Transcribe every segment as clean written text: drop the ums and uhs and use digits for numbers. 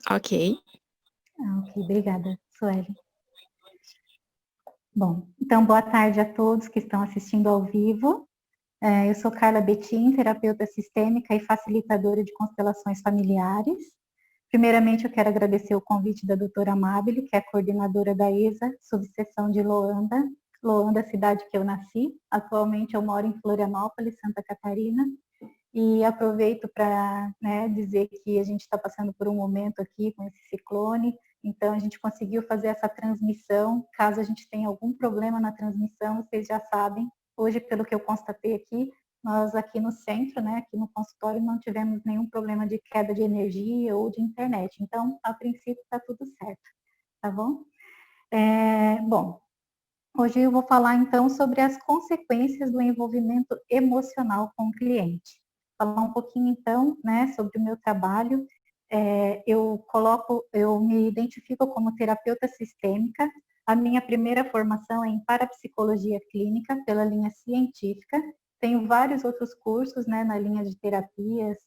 Ok. Ok, obrigada, Sueli. Bom, então boa tarde a todos que estão assistindo ao vivo. Eu sou Carla Betim, terapeuta sistêmica e facilitadora de constelações familiares. Primeiramente, eu quero agradecer o convite da doutora Amabile, que é coordenadora da ESA, subseção de Loanda. Loanda, cidade que eu nasci. Atualmente eu moro em Florianópolis, Santa Catarina. E aproveito para dizer que a gente está passando por um momento aqui com esse ciclone, então a gente conseguiu fazer essa transmissão. Caso a gente tenha algum problema na transmissão, vocês já sabem. Hoje, pelo que eu constatei aqui, nós aqui no centro, aqui no consultório, não tivemos nenhum problema de queda de energia ou de internet. Então, a princípio, está tudo certo, tá bom? Bom, hoje eu vou falar então sobre as consequências do envolvimento emocional com o cliente. Falar um pouquinho então, sobre o meu trabalho. Eu me identifico como terapeuta sistêmica. A minha primeira formação é em parapsicologia clínica pela linha científica. Tenho vários outros cursos, na linha de terapias.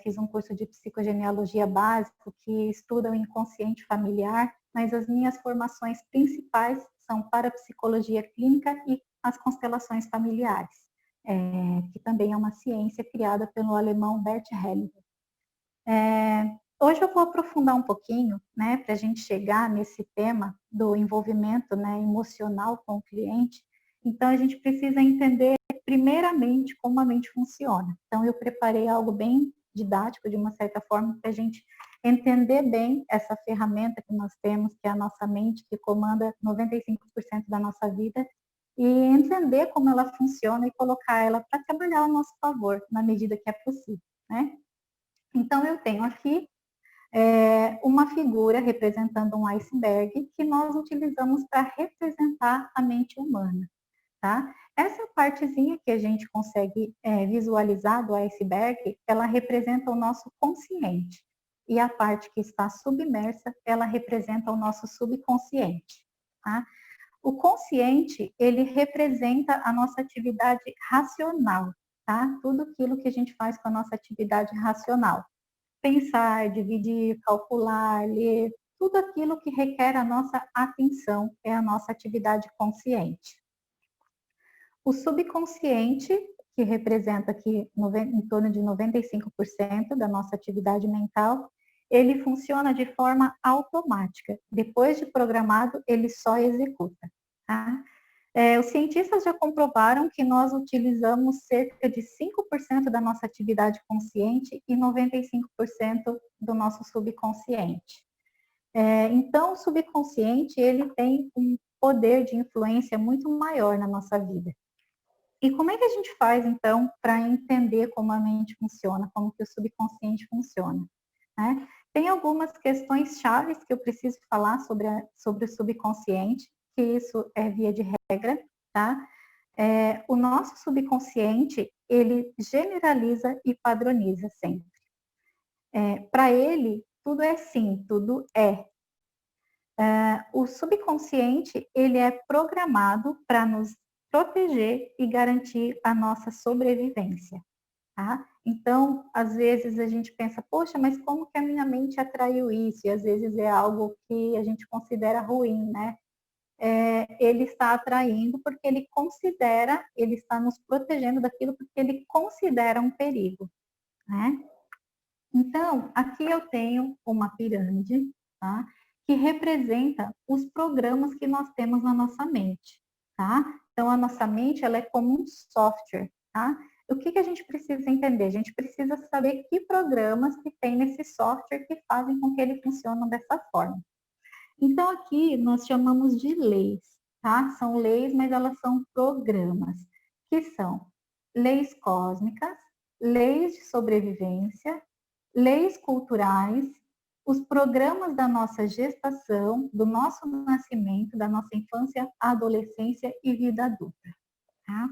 Fiz um curso de psicogenealogia básico que estuda o inconsciente familiar, mas as minhas formações principais são parapsicologia clínica e as constelações familiares, que também é uma ciência criada pelo alemão Bert Hellinger. Hoje eu vou aprofundar um pouquinho, para a gente chegar nesse tema do envolvimento, emocional com o cliente. Então, a gente precisa entender, primeiramente, como a mente funciona. Então, eu preparei algo bem didático, de uma certa forma, para a gente entender bem essa ferramenta que nós temos, que é a nossa mente, que comanda 95% da nossa vida, e entender como ela funciona e colocar ela para trabalhar ao nosso favor, na medida que é possível, Então, eu tenho aqui uma figura representando um iceberg que nós utilizamos para representar a mente humana, tá? Essa partezinha que a gente consegue visualizar do iceberg, ela representa o nosso consciente. E a parte que está submersa, ela representa o nosso subconsciente, tá? O consciente, ele representa a nossa atividade racional, tá? Tudo aquilo que a gente faz com a nossa atividade racional. Pensar, dividir, calcular, ler, tudo aquilo que requer a nossa atenção é a nossa atividade consciente. O subconsciente, que representa aqui em torno de 95% da nossa atividade mental, ele funciona de forma automática. Depois de programado, ele só executa. Tá? Os cientistas já comprovaram que nós utilizamos cerca de 5% da nossa atividade consciente e 95% do nosso subconsciente. Então, o subconsciente, ele tem um poder de influência muito maior na nossa vida. E como é que a gente faz, então, para entender como a mente funciona, como que o subconsciente funciona? Tem algumas questões chaves que eu preciso falar sobre o subconsciente, que isso é via de regra, tá? O nosso subconsciente, ele generaliza e padroniza sempre. Para ele, tudo é sim, tudo é. O subconsciente, ele é programado para nos proteger e garantir a nossa sobrevivência, tá? Então, às vezes a gente pensa, poxa, mas como que a minha mente atraiu isso? E às vezes é algo que a gente considera ruim, ele está atraindo porque ele está nos protegendo daquilo porque ele considera um perigo, Então, aqui eu tenho uma pirâmide, tá? Que representa os programas que nós temos na nossa mente, tá? Então, a nossa mente, ela é como um software, tá? O que a gente precisa entender? A gente precisa saber que programas que tem nesse software que fazem com que ele funcione dessa forma. Então, aqui nós chamamos de leis, tá? São leis, mas elas são programas, que são leis cósmicas, leis de sobrevivência, leis culturais, os programas da nossa gestação, do nosso nascimento, da nossa infância, adolescência e vida adulta. Tá?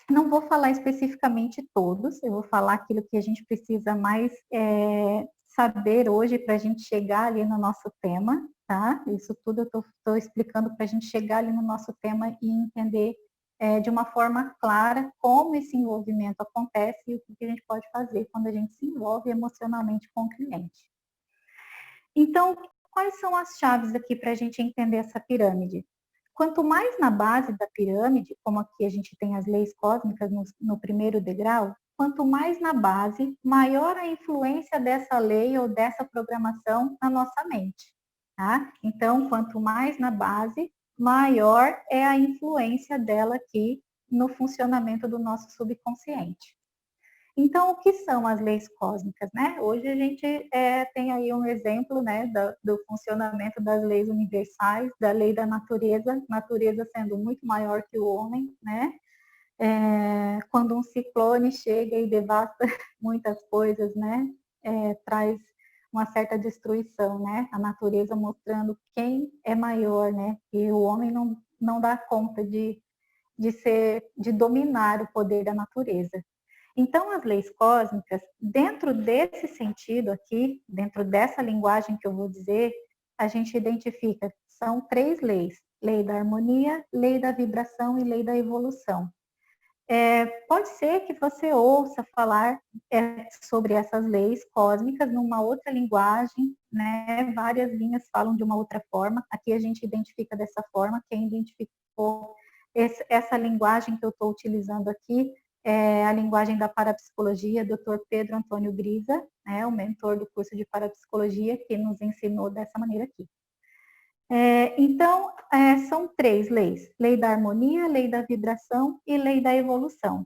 Não vou falar especificamente todos, eu vou falar aquilo que a gente precisa mais saber hoje para a gente chegar ali no nosso tema, tá? Isso tudo eu estou explicando para a gente chegar ali no nosso tema e entender de uma forma clara como esse envolvimento acontece e o que a gente pode fazer quando a gente se envolve emocionalmente com o cliente. Então, quais são as chaves aqui para a gente entender essa pirâmide? Quanto mais na base da pirâmide, como aqui a gente tem as leis cósmicas no primeiro degrau, quanto mais na base, maior a influência dessa lei ou dessa programação na nossa mente. Tá? Então, quanto mais na base, maior é a influência dela aqui no funcionamento do nosso subconsciente. Então, o que são as leis cósmicas, né? Hoje a gente tem aí um exemplo, né, do funcionamento das leis universais, da lei da natureza sendo muito maior que o homem, né? Quando um ciclone chega e devasta muitas coisas, né? Traz uma certa destruição, né? A natureza mostrando quem é maior, né? E o homem não dá conta de dominar o poder da natureza. Então, as leis cósmicas, dentro desse sentido aqui, dentro dessa linguagem que eu vou dizer, a gente identifica, são 3 leis: lei da harmonia, lei da vibração e lei da evolução. Pode ser que você ouça falar sobre essas leis cósmicas numa outra linguagem, né? Várias linhas falam de uma outra forma, aqui a gente identifica dessa forma. Quem identificou essa linguagem que eu estou utilizando aqui é a linguagem da parapsicologia, Dr. Pedro Antônio Grisa, né, o mentor do curso de parapsicologia, que nos ensinou dessa maneira aqui. Então, são 3 leis: lei da harmonia, lei da vibração e lei da evolução.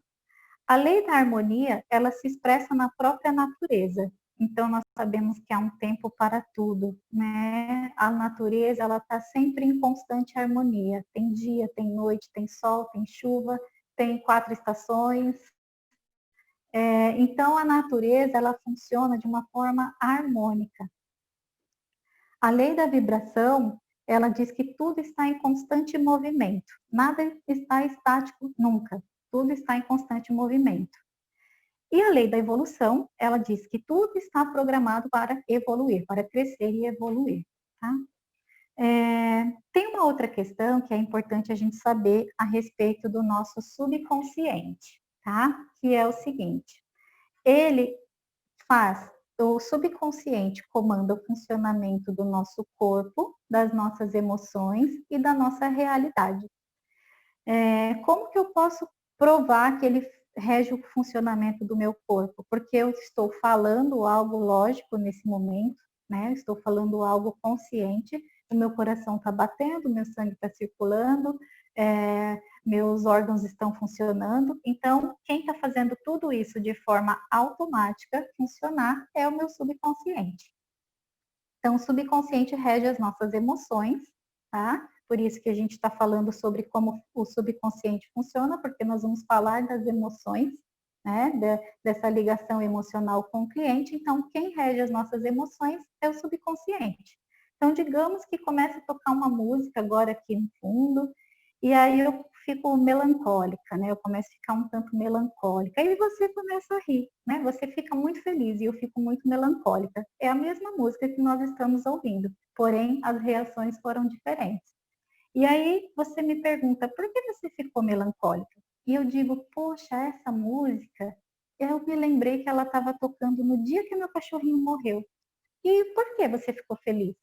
A lei da harmonia, ela se expressa na própria natureza. Então, nós sabemos que há um tempo para tudo, né? A natureza, ela está sempre em constante harmonia. Tem dia, tem noite, tem sol, tem chuva, tem 4 estações. Então, a natureza, ela funciona de uma forma harmônica. A lei da vibração, ela diz que tudo está em constante movimento. Nada está estático nunca. Tudo está em constante movimento. E a lei da evolução, ela diz que tudo está programado para evoluir, para crescer e evoluir. Tá? Tem uma outra questão que é importante a gente saber a respeito do nosso subconsciente, tá? Que é o seguinte: ele o subconsciente comanda o funcionamento do nosso corpo, das nossas emoções e da nossa realidade. Como que eu posso provar que ele rege o funcionamento do meu corpo? Porque eu estou falando algo lógico nesse momento, né? Estou falando algo consciente, o meu coração está batendo, meu sangue está circulando, meus órgãos estão funcionando. Então, quem está fazendo tudo isso de forma automática funcionar é o meu subconsciente. Então, o subconsciente rege as nossas emoções, tá? Por isso que a gente está falando sobre como o subconsciente funciona, porque nós vamos falar das emoções, né? Dessa ligação emocional com o cliente. Então, quem rege as nossas emoções é o subconsciente. Então, digamos que começa a tocar uma música agora aqui no fundo, e aí eu fico melancólica, né? Eu começo a ficar um tanto melancólica. E você começa a rir, né? Você fica muito feliz e eu fico muito melancólica. É a mesma música que nós estamos ouvindo, porém as reações foram diferentes. E aí você me pergunta, por que você ficou melancólica? E eu digo, poxa, essa música, eu me lembrei que ela estava tocando no dia que meu cachorrinho morreu. E por que você ficou feliz?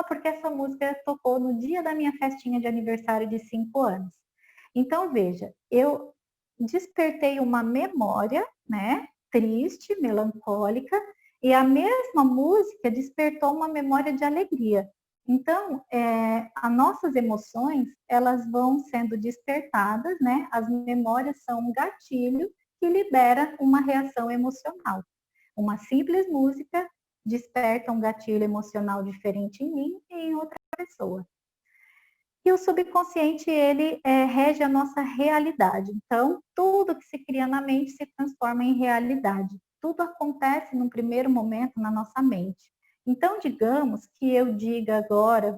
Porque essa música tocou no dia da minha festinha de aniversário de 5 anos. Então, veja, eu despertei uma memória, né, triste, melancólica, e a mesma música despertou uma memória de alegria. Então, as nossas emoções, elas vão sendo despertadas, né, as memórias são um gatilho que libera uma reação emocional. Uma simples música desperta um gatilho emocional diferente em mim e em outra pessoa. E o subconsciente, ele rege a nossa realidade. Então, tudo que se cria na mente se transforma em realidade. Tudo acontece num primeiro momento na nossa mente. Então, digamos que eu diga agora,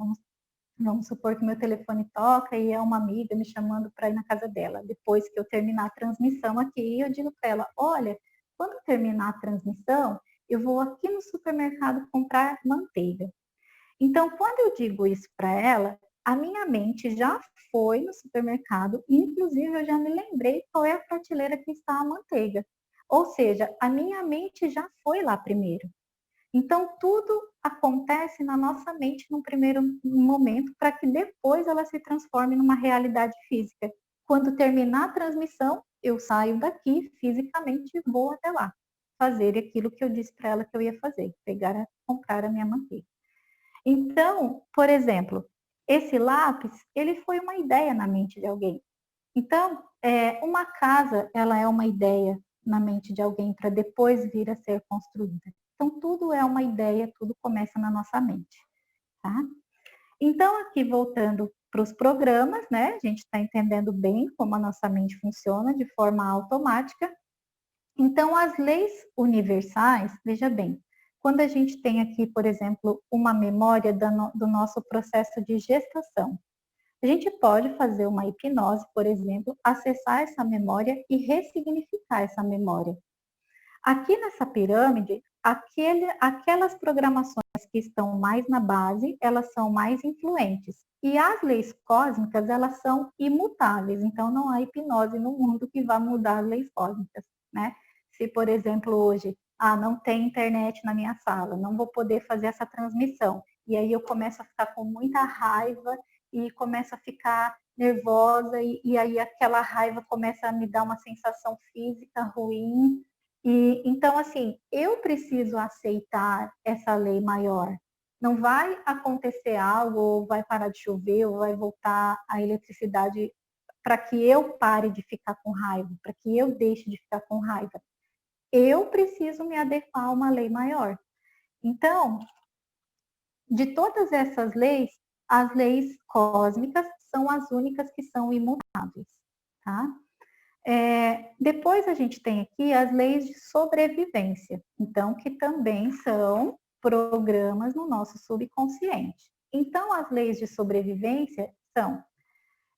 vamos supor que meu telefone toca e é uma amiga me chamando para ir na casa dela. Depois que eu terminar a transmissão aqui, eu digo para ela, olha, quando terminar a transmissão, eu vou aqui no supermercado comprar manteiga. Então, quando eu digo isso para ela, a minha mente já foi no supermercado, inclusive eu já me lembrei qual é a prateleira que está a manteiga. Ou seja, a minha mente já foi lá primeiro. Então, tudo acontece na nossa mente num primeiro momento, para que depois ela se transforme numa realidade física. Quando terminar a transmissão, eu saio daqui fisicamente e vou até lá, fazer aquilo que eu disse para ela que eu ia fazer, comprar a minha manteiga. Então, por exemplo, esse lápis, ele foi uma ideia na mente de alguém. Então, uma casa, ela é uma ideia na mente de alguém para depois vir a ser construída. Então, tudo é uma ideia, tudo começa na nossa mente, tá? Então, aqui voltando para os programas, né? A gente está entendendo bem como a nossa mente funciona de forma automática. Então, as leis universais, veja bem, quando a gente tem aqui, por exemplo, uma memória do nosso processo de gestação, a gente pode fazer uma hipnose, por exemplo, acessar essa memória e ressignificar essa memória. Aqui nessa pirâmide, aquelas programações que estão mais na base, elas são mais influentes. E as leis cósmicas, elas são imutáveis. Então, não há hipnose no mundo que vá mudar as leis cósmicas, né? Se, por exemplo, hoje, não tem internet na minha sala, não vou poder fazer essa transmissão. E aí eu começo a ficar com muita raiva e começo a ficar nervosa e aí aquela raiva começa a me dar uma sensação física ruim. E então, assim, eu preciso aceitar essa lei maior. Não vai acontecer algo, ou vai parar de chover, ou vai voltar a eletricidade para que eu pare de ficar com raiva, para que eu deixe de ficar com raiva. Eu preciso me adequar a uma lei maior. Então, de todas essas leis, as leis cósmicas são as únicas que são imutáveis, tá? Depois a gente tem aqui as leis de sobrevivência, então, que também são programas no nosso subconsciente. Então, as leis de sobrevivência são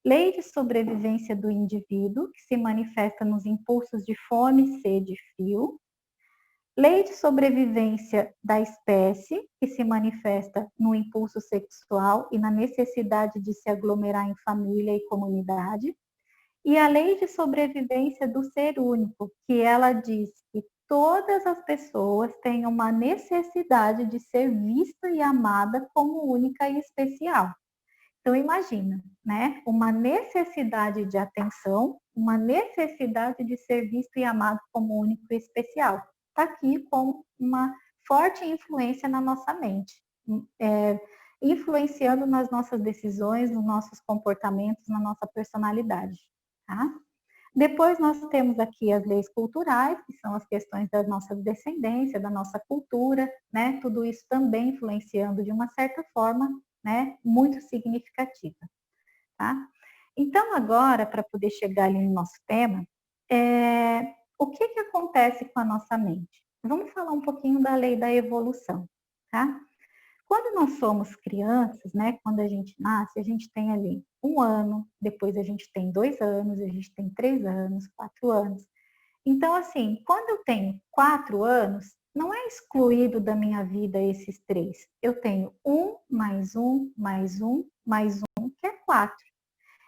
lei de sobrevivência do indivíduo, que se manifesta nos impulsos de fome, sede e frio. Lei de sobrevivência da espécie, que se manifesta no impulso sexual e na necessidade de se aglomerar em família e comunidade. E a lei de sobrevivência do ser único, que ela diz que todas as pessoas têm uma necessidade de ser vista e amada como única e especial. Então imagina, né? Uma necessidade de atenção, uma necessidade de ser visto e amado como único e especial. Está aqui com uma forte influência na nossa mente, influenciando nas nossas decisões, nos nossos comportamentos, na nossa personalidade. Tá? Depois nós temos aqui as leis culturais, que são as questões da nossa descendência, da nossa cultura, né? Tudo isso também influenciando de uma certa forma, né? Muito significativa, tá? Então agora, para poder chegar ali no nosso tema, o que acontece com a nossa mente? Vamos falar um pouquinho da lei da evolução, tá? Quando nós somos crianças, né, quando a gente nasce, a gente tem ali 1 ano, depois a gente tem 2 anos, a gente tem 3 anos, 4 anos. Então, assim, quando eu tenho 4 anos, não é excluído da minha vida esses 3. Eu tenho 1 mais 1 mais 1 mais 1, que é 4.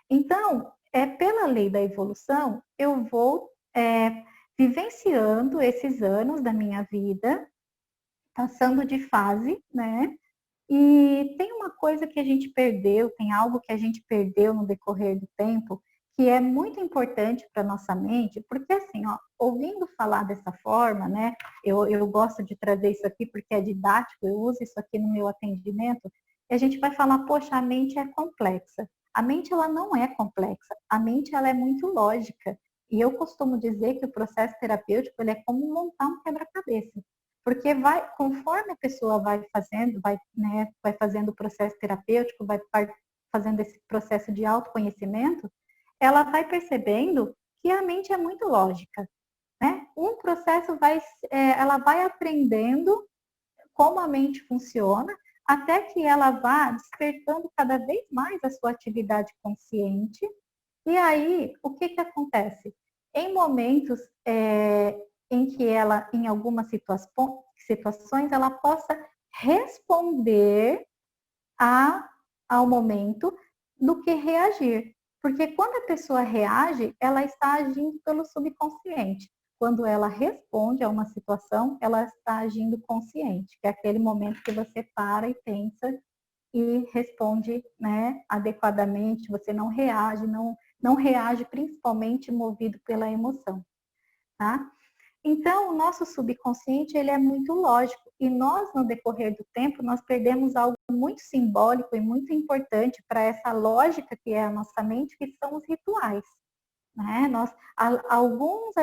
Então, pela lei da evolução, eu vou vivenciando esses anos da minha vida, passando de fase, né? E tem uma coisa que a gente perdeu, tem algo que a gente perdeu no decorrer do tempo, que é muito importante para nossa mente, porque assim, ó, ouvindo falar dessa forma, né, eu gosto de trazer isso aqui porque é didático, eu uso isso aqui no meu atendimento, e a gente vai falar, poxa, a mente é complexa. A mente, ela não é complexa, a mente, ela é muito lógica. E eu costumo dizer que o processo terapêutico, ele é como montar um quebra-cabeça. Porque conforme a pessoa vai fazendo, né, vai fazendo o processo terapêutico, vai fazendo esse processo de autoconhecimento, ela vai percebendo que a mente é muito lógica, né? Um processo ela vai aprendendo como a mente funciona, até que ela vá despertando cada vez mais a sua atividade consciente. E aí, o que acontece? Em momentos em que ela, em algumas situações, ela possa responder ao momento do que reagir. Porque quando a pessoa reage, ela está agindo pelo subconsciente. Quando ela responde a uma situação, ela está agindo consciente, que é aquele momento que você para e pensa e responde, né, adequadamente, você não reage, não reage principalmente movido pela emoção, tá? Então, o nosso subconsciente, ele é muito lógico, e nós, no decorrer do tempo, nós perdemos algo muito simbólico e muito importante para essa lógica que é a nossa mente, que são os rituais, né? Alguns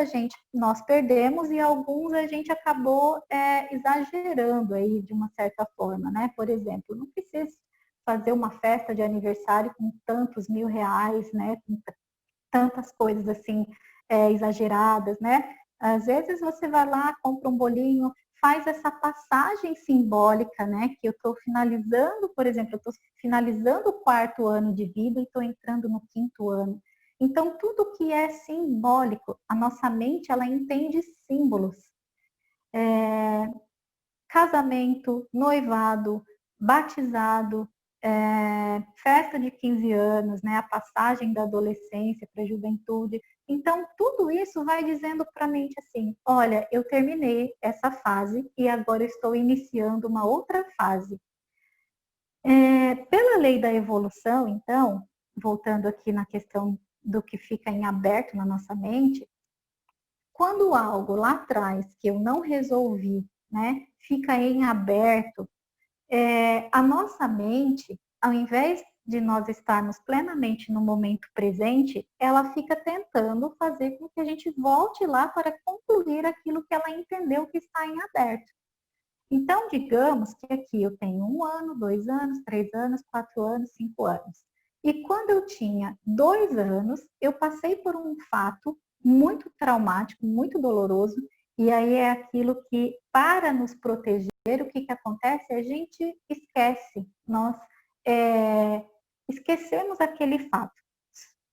nós perdemos e alguns a gente acabou exagerando aí de uma certa forma, né? Por exemplo, não precisa fazer uma festa de aniversário com tantos R$ 1.000, né? Com tantas coisas assim exageradas, né? Às vezes você vai lá, compra um bolinho, faz essa passagem simbólica, né? Que eu estou finalizando, por exemplo, eu estou finalizando o 4º ano de vida e estou entrando no 5º ano. Então, tudo que é simbólico, a nossa mente, ela entende símbolos. Casamento, noivado, batizado, festa de 15 anos, né, a passagem da adolescência para a juventude. Então, tudo isso vai dizendo para a mente assim, olha, eu terminei essa fase e agora estou iniciando uma outra fase. Pela lei da evolução, então, voltando aqui na questão do que fica em aberto na nossa mente, quando algo lá atrás que eu não resolvi, né, fica em aberto, a nossa mente, ao invés de nós estarmos plenamente no momento presente, ela fica tentando fazer com que a gente volte lá para concluir aquilo que ela entendeu que está em aberto. Então, digamos que aqui eu tenho 1 ano, 2 anos, 3 anos, 4 anos, 5 anos. E quando eu tinha 2 anos, eu passei por um fato muito traumático, muito doloroso, e aí é aquilo que, para nos proteger, o que acontece? A gente esquece, nós esquecemos aquele fato.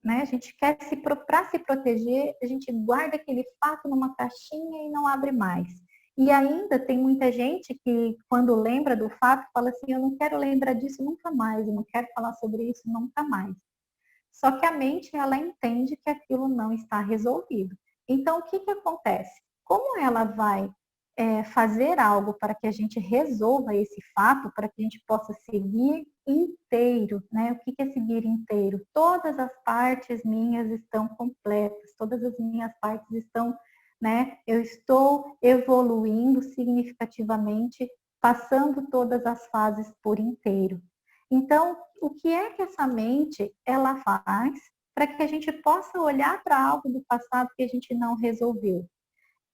Né? A gente quer para se proteger, a gente guarda aquele fato numa caixinha e não abre mais. E ainda tem muita gente que, quando lembra do fato, fala assim, eu não quero lembrar disso nunca mais, eu não quero falar sobre isso nunca mais. Só que a mente, ela entende que aquilo não está resolvido. Então, o que acontece? Como ela vai fazer algo para que a gente resolva esse fato, para que a gente possa seguir inteiro, né? O que é seguir inteiro? Todas as partes minhas estão completas, todas as minhas partes estão, né? Eu estou evoluindo significativamente, passando todas as fases por inteiro. Então, o que é que essa mente ela faz para que a gente possa olhar para algo do passado que a gente não resolveu?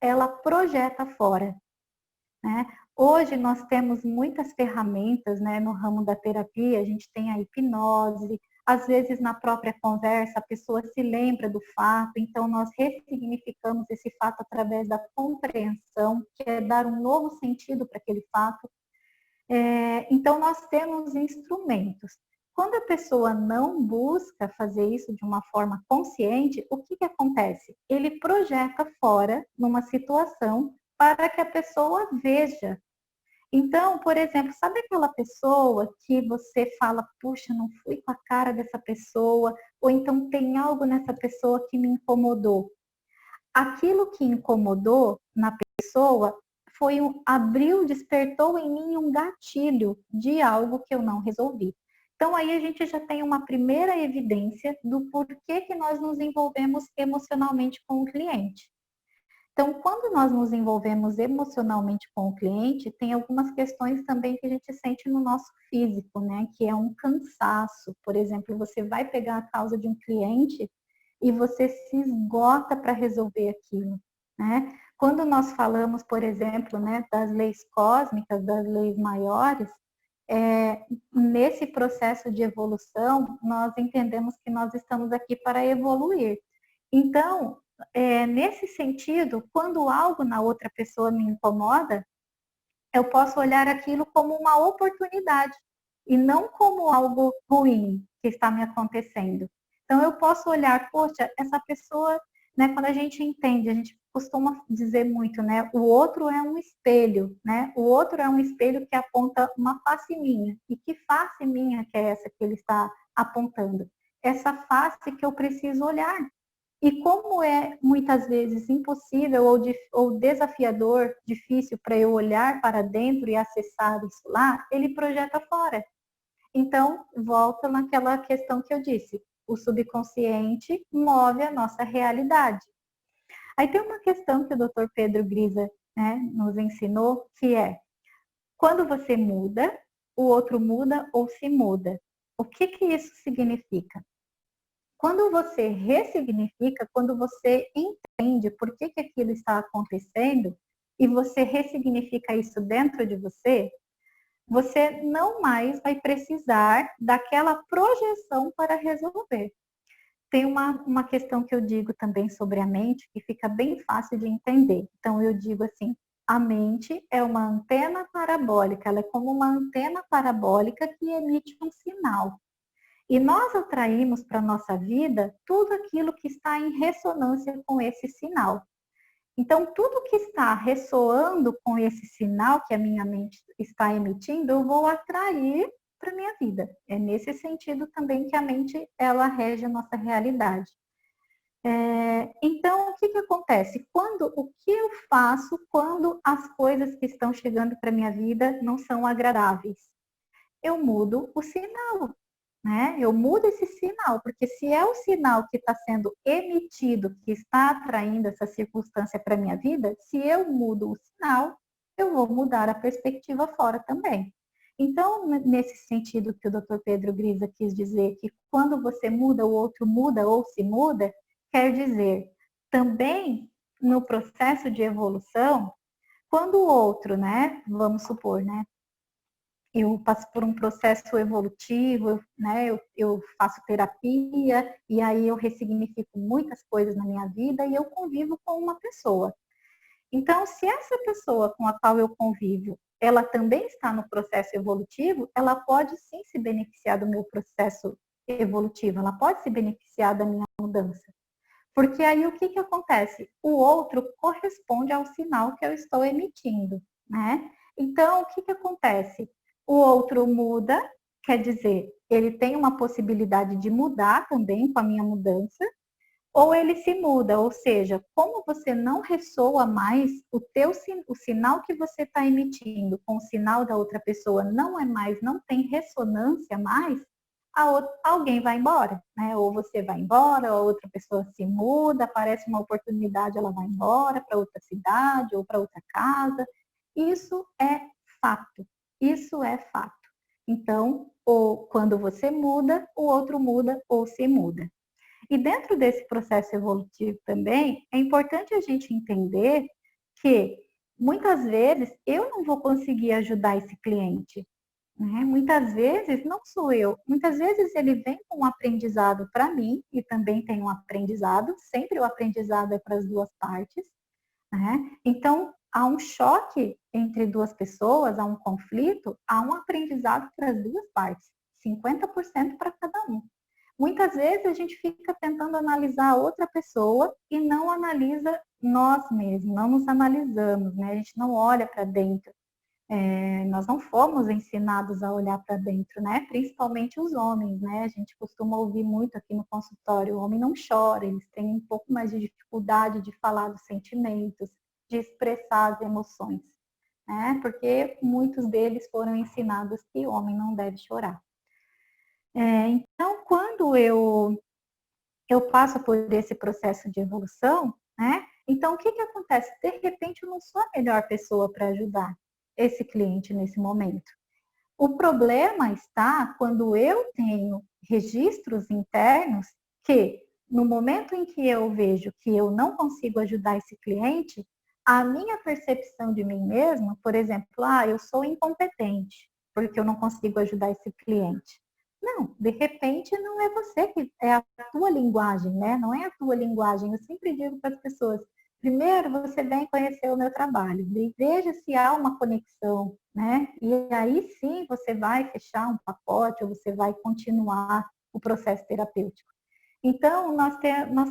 Ela projeta fora, né? Hoje nós temos muitas ferramentas, né, no ramo da terapia, a gente tem a hipnose, às vezes na própria conversa a pessoa se lembra do fato, então nós ressignificamos esse fato através da compreensão, que é dar um novo sentido para aquele fato. Então, nós temos instrumentos. Quando a pessoa não busca fazer isso de uma forma consciente, o que acontece? Ele projeta fora numa situação para que a pessoa veja. Então, por exemplo, sabe aquela pessoa que você fala, puxa, não fui com a cara dessa pessoa, ou então tem algo nessa pessoa que me incomodou. Aquilo que incomodou na pessoa abriu, despertou em mim um gatilho de algo que eu não resolvi. Então aí a gente já tem uma primeira evidência do porquê que nós nos envolvemos emocionalmente com o cliente. Então, quando nós nos envolvemos emocionalmente com o cliente, tem algumas questões também que a gente sente no nosso físico, né? Que é um cansaço. Por exemplo, você vai pegar a causa de um cliente e você se esgota para resolver aquilo, né? Quando nós falamos, por exemplo, né, das leis cósmicas, das leis maiores, nesse processo de evolução, nós entendemos que nós estamos aqui para evoluir. Então, nesse sentido, quando algo na outra pessoa me incomoda, eu posso olhar aquilo como uma oportunidade e não como algo ruim que está me acontecendo. Então, eu posso olhar, poxa, essa pessoa, né, quando a gente entende, a gente costuma dizer muito, né, o outro é um espelho, né, o outro é um espelho que aponta uma face minha. E que face minha que é essa que ele está apontando? Essa face que eu preciso olhar. E como é muitas vezes impossível ou desafiador, difícil para eu olhar para dentro e acessar isso lá, ele projeta fora. Então, volta naquela questão que eu disse, o subconsciente move a nossa realidade. Aí tem uma questão que o Dr. Pedro Grisa, né, nos ensinou, que é, quando você muda, o outro muda ou se muda. O que que isso significa? Quando você ressignifica, quando você entende por que que aquilo está acontecendo e você ressignifica isso dentro de você, você não mais vai precisar daquela projeção para resolver. Tem uma questão que eu digo também sobre a mente, que fica bem fácil de entender. Então, eu digo assim, a mente é uma antena parabólica, ela é como uma antena parabólica que emite um sinal. E nós atraímos para a nossa vida tudo aquilo que está em ressonância com esse sinal. Então, tudo que está ressoando com esse sinal que a minha mente está emitindo, eu vou atrair para a minha vida. É nesse sentido também que a mente, ela rege a nossa realidade. Então, o que acontece? O que eu faço quando as coisas que estão chegando para a minha vida não são agradáveis? Eu mudo o sinal, né? Eu mudo esse sinal, porque se é o sinal que está sendo emitido, que está atraindo essa circunstância para a minha vida, se eu mudo o sinal, eu vou mudar a perspectiva fora também. Então, nesse sentido que o Dr. Pedro Grisa quis dizer que quando você muda, o outro muda ou se muda, quer dizer, também no processo de evolução, quando o outro, né, vamos supor, né, eu passo por um processo evolutivo, né? Eu faço terapia e aí eu ressignifico muitas coisas na minha vida e eu convivo com uma pessoa. Então, se essa pessoa com a qual eu convivo, ela também está no processo evolutivo, ela pode sim se beneficiar do meu processo evolutivo, ela pode se beneficiar da minha mudança. Porque aí o que acontece? O outro corresponde ao sinal que eu estou emitindo, né? Então, o que acontece? O outro muda, quer dizer, ele tem uma possibilidade de mudar também com a minha mudança, ou ele se muda, ou seja, como você não ressoa mais, o sinal que você está emitindo com o sinal da outra pessoa não tem ressonância mais, alguém vai embora, né? Ou você vai embora, ou outra pessoa se muda, aparece uma oportunidade, ela vai embora para outra cidade ou para outra casa. Isso é fato. Isso é fato. Então, ou quando você muda, o outro muda ou se muda. E dentro desse processo evolutivo também, é importante a gente entender que muitas vezes eu não vou conseguir ajudar esse cliente, né? Muitas vezes não sou eu, muitas vezes ele vem com um aprendizado para mim e também tem um aprendizado, sempre o aprendizado é para as duas partes, né? Então, há um choque entre duas pessoas, há um conflito, há um aprendizado para as duas partes, 50% para cada um. Muitas vezes a gente fica tentando analisar a outra pessoa e não analisa nós mesmos, não nos analisamos, né? A gente não olha para dentro. Nós não fomos ensinados a olhar para dentro, né? Principalmente os homens, né? A gente costuma ouvir muito aqui no consultório, o homem não chora, eles têm um pouco mais de dificuldade de falar dos sentimentos, de expressar as emoções, né? Porque muitos deles foram ensinados que o homem não deve chorar. Então, quando eu passo por esse processo de evolução, né? Então, o que acontece? De repente, eu não sou a melhor pessoa para ajudar esse cliente nesse momento. O problema está quando eu tenho registros internos que, no momento em que eu vejo que eu não consigo ajudar esse cliente, a minha percepção de mim mesma, por exemplo, eu sou incompetente, porque eu não consigo ajudar esse cliente. Não, de repente não é você que é a tua linguagem, né? Não é a tua linguagem. Eu sempre digo para as pessoas, primeiro você vem conhecer o meu trabalho, veja se há uma conexão, né? E aí sim você vai fechar um pacote ou você vai continuar o processo terapêutico. Então, nós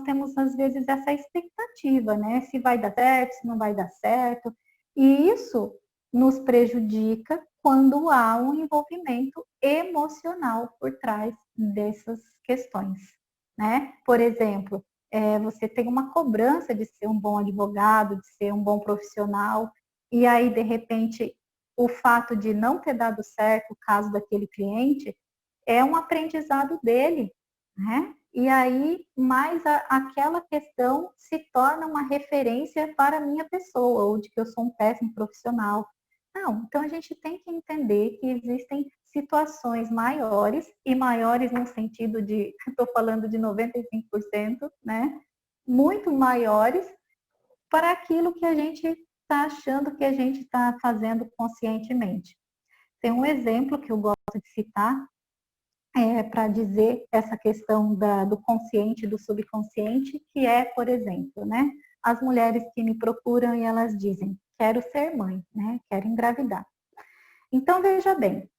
temos às vezes essa expectativa, né? Se vai dar certo, se não vai dar certo. E isso nos prejudica quando há um envolvimento emocional por trás dessas questões, né? Por exemplo, você tem uma cobrança de ser um bom advogado, de ser um bom profissional, e aí, de repente, o fato de não ter dado certo o caso daquele cliente é um aprendizado dele, né? E aí, mais aquela questão se torna uma referência para a minha pessoa, ou de que eu sou um péssimo profissional. Não, então a gente tem que entender que existem situações maiores, e maiores no sentido de, estou falando de 95%, né? Muito maiores para aquilo que a gente está achando que a gente está fazendo conscientemente. Tem um exemplo que eu gosto de citar, para dizer essa questão do consciente e do subconsciente, que é, por exemplo, né, as mulheres que me procuram e elas dizem, quero ser mãe, né, quero engravidar. Então, veja bem,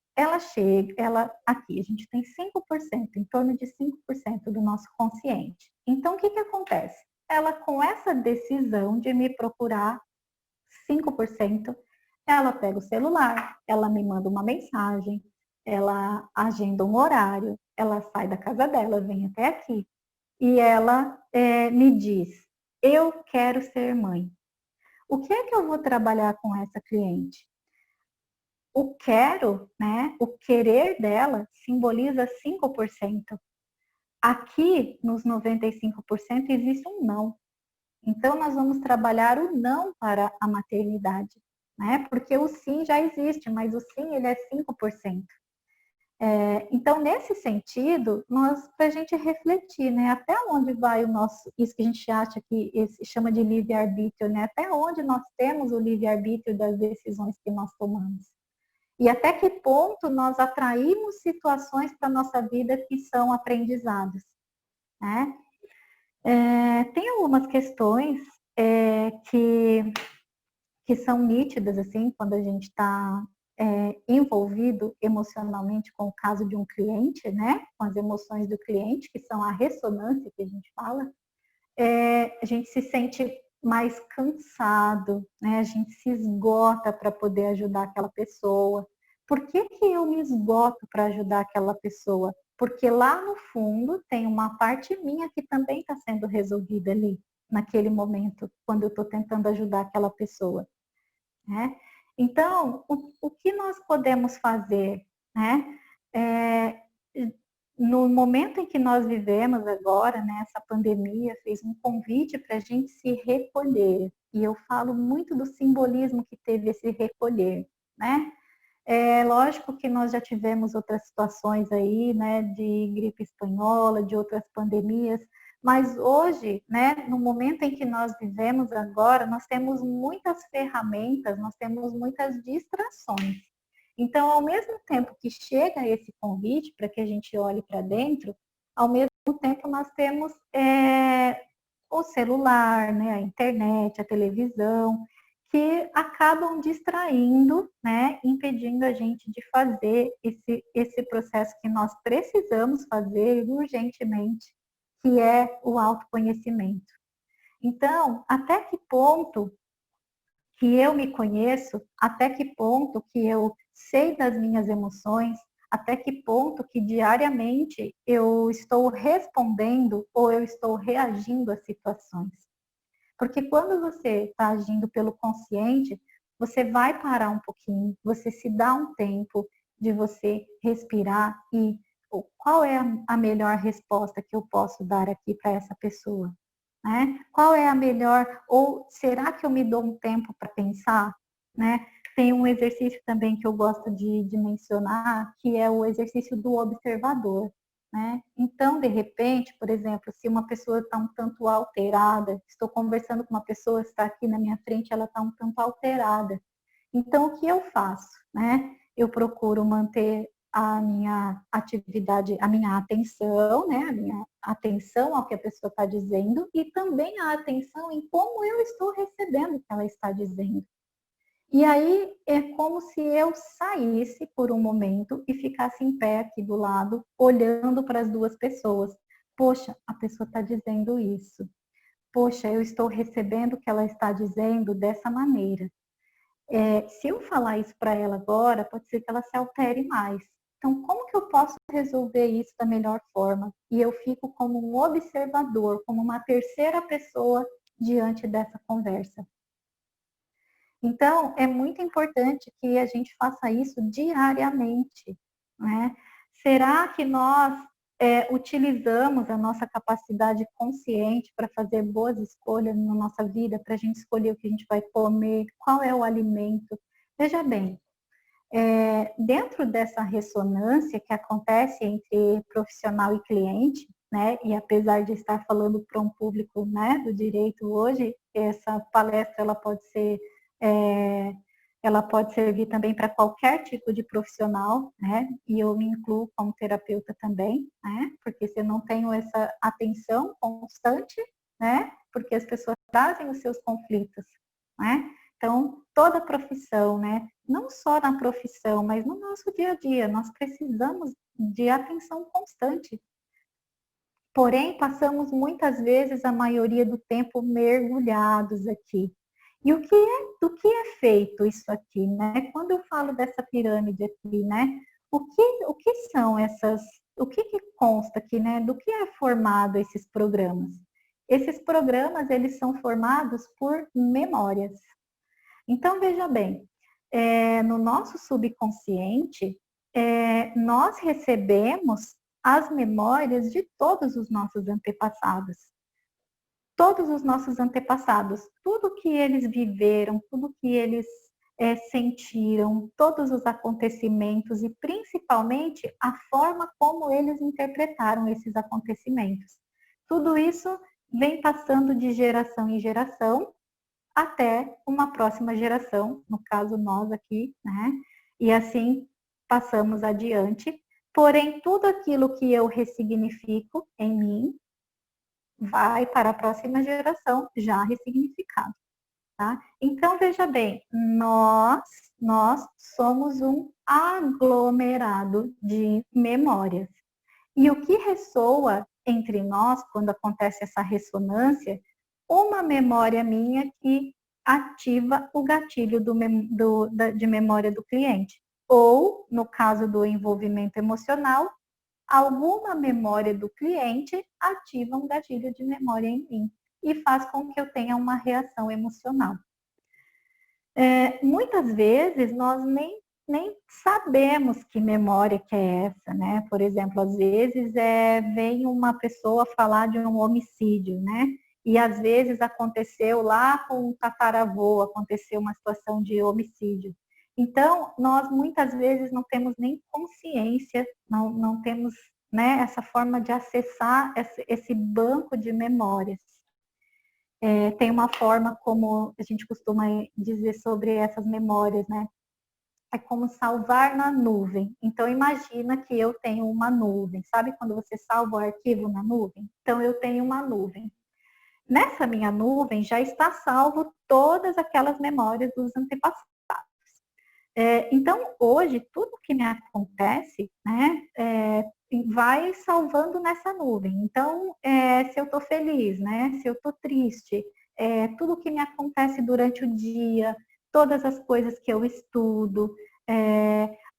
aqui, a gente tem 5%, em torno de 5% do nosso consciente. Então, o que acontece? Ela, com essa decisão de me procurar, 5%, ela pega o celular, ela me manda uma mensagem, ela agenda um horário, ela sai da casa dela, vem até aqui, e ela me diz, eu quero ser mãe. O que é que eu vou trabalhar com essa cliente? O quero, né, o querer dela simboliza 5%. Aqui, nos 95%, existe um não. Então, nós vamos trabalhar o não para a maternidade, né? Porque o sim já existe, mas o sim, ele é 5%. Então, nesse sentido, para a gente refletir, né? Até onde vai o nosso, isso que a gente acha que chama de livre-arbítrio, né? Até onde nós temos o livre-arbítrio das decisões que nós tomamos. E até que ponto nós atraímos situações para a nossa vida que são aprendizados, né? Tem algumas questões que são nítidas, assim, quando a gente está envolvido emocionalmente com o caso de um cliente, né? Com as emoções do cliente, que são a ressonância que a gente fala, a gente se sente mais cansado, né? A gente se esgota para poder ajudar aquela pessoa. Por que eu me esgoto para ajudar aquela pessoa? Porque lá no fundo tem uma parte minha que também está sendo resolvida ali, naquele momento, quando eu estou tentando ajudar aquela pessoa, né? Então, o que nós podemos fazer, né? No momento em que nós vivemos agora, né, essa pandemia fez um convite para a gente se recolher. E eu falo muito do simbolismo que teve esse recolher, né? É lógico que nós já tivemos outras situações aí, né, de gripe espanhola, de outras pandemias, mas hoje, né, no momento em que nós vivemos agora, nós temos muitas ferramentas, nós temos muitas distrações. Então, ao mesmo tempo que chega esse convite para que a gente olhe para dentro, ao mesmo tempo nós temos o celular, né, a internet, a televisão, que acabam distraindo, né, impedindo a gente de fazer esse processo que nós precisamos fazer urgentemente, que é o autoconhecimento. Então, até que ponto que eu me conheço, até que ponto que eu sei das minhas emoções, até que ponto que diariamente eu estou respondendo ou eu estou reagindo às situações. Porque quando você está agindo pelo consciente, você vai parar um pouquinho, você se dá um tempo de você respirar e qual é a melhor resposta que eu posso dar aqui para essa pessoa? Né? Qual é a melhor, ou será que eu me dou um tempo para pensar? Né? Tem um exercício também que eu gosto de mencionar, que é o exercício do observador. Né? Então, de repente, por exemplo, se uma pessoa está um tanto alterada, estou conversando com uma pessoa, está aqui na minha frente, ela está um tanto alterada. Então, o que eu faço? Né? Eu procuro manter a minha atividade, a minha atenção, né? A minha atenção ao que a pessoa está dizendo e também a atenção em como eu estou recebendo o que ela está dizendo. E aí é como se eu saísse por um momento e ficasse em pé aqui do lado, olhando para as duas pessoas. Poxa, a pessoa está dizendo isso. Poxa, eu estou recebendo o que ela está dizendo dessa maneira. Se eu falar isso para ela agora, pode ser que ela se altere mais. Então, como que eu posso resolver isso da melhor forma? E eu fico como um observador, como uma terceira pessoa diante dessa conversa. Então, é muito importante que a gente faça isso diariamente, né? Será que nós utilizamos a nossa capacidade consciente para fazer boas escolhas na nossa vida, para a gente escolher o que a gente vai comer, qual é o alimento? Veja bem, dentro dessa ressonância que acontece entre profissional e cliente, né, e apesar de estar falando para um público, né, do direito hoje, essa palestra ela pode servir também para qualquer tipo de profissional, né, e eu me incluo como terapeuta também, né, porque se eu não tenho essa atenção constante, né, porque as pessoas trazem os seus conflitos, né, então toda profissão, né, não só na profissão, mas no nosso dia a dia, nós precisamos de atenção constante. Porém, passamos muitas vezes a maioria do tempo mergulhados aqui. E do que é feito isso aqui, né? Quando eu falo dessa pirâmide aqui, né? O que são essas, o que consta aqui, né? Do que é formado esses programas? Esses programas, eles são formados por memórias. Então, veja bem, no nosso subconsciente, nós recebemos as memórias de todos os nossos antepassados. Todos os nossos antepassados, tudo que eles viveram, tudo que eles sentiram, todos os acontecimentos e principalmente a forma como eles interpretaram esses acontecimentos. Tudo isso vem passando de geração em geração até uma próxima geração, no caso nós aqui, né? E assim passamos adiante. Porém, tudo aquilo que eu ressignifico em mim vai para a próxima geração já ressignificado, tá? Então, veja bem, nós somos um aglomerado de memórias. E o que ressoa entre nós quando acontece essa ressonância, uma memória minha que ativa o gatilho de memória do cliente. Ou, no caso do envolvimento emocional, alguma memória do cliente ativa um gatilho de memória em mim e faz com que eu tenha uma reação emocional. Muitas vezes nós nem sabemos que memória que é essa, né? Por exemplo, às vezes vem uma pessoa falar de um homicídio, né? E às vezes aconteceu lá com um tataravô, aconteceu uma situação de homicídio. Então, nós muitas vezes não temos nem consciência, não temos, né, essa forma de acessar esse banco de memórias. Tem uma forma como a gente costuma dizer sobre essas memórias, né? É como salvar na nuvem. Então, imagina que eu tenho uma nuvem. Sabe quando você salva o arquivo na nuvem? Então, eu tenho uma nuvem. Nessa minha nuvem já está salvo todas aquelas memórias dos antepassados. Então, hoje, tudo que me acontece, né, vai salvando nessa nuvem. Então, se eu estou feliz, né, se eu estou triste, tudo que me acontece durante o dia, todas as coisas que eu estudo,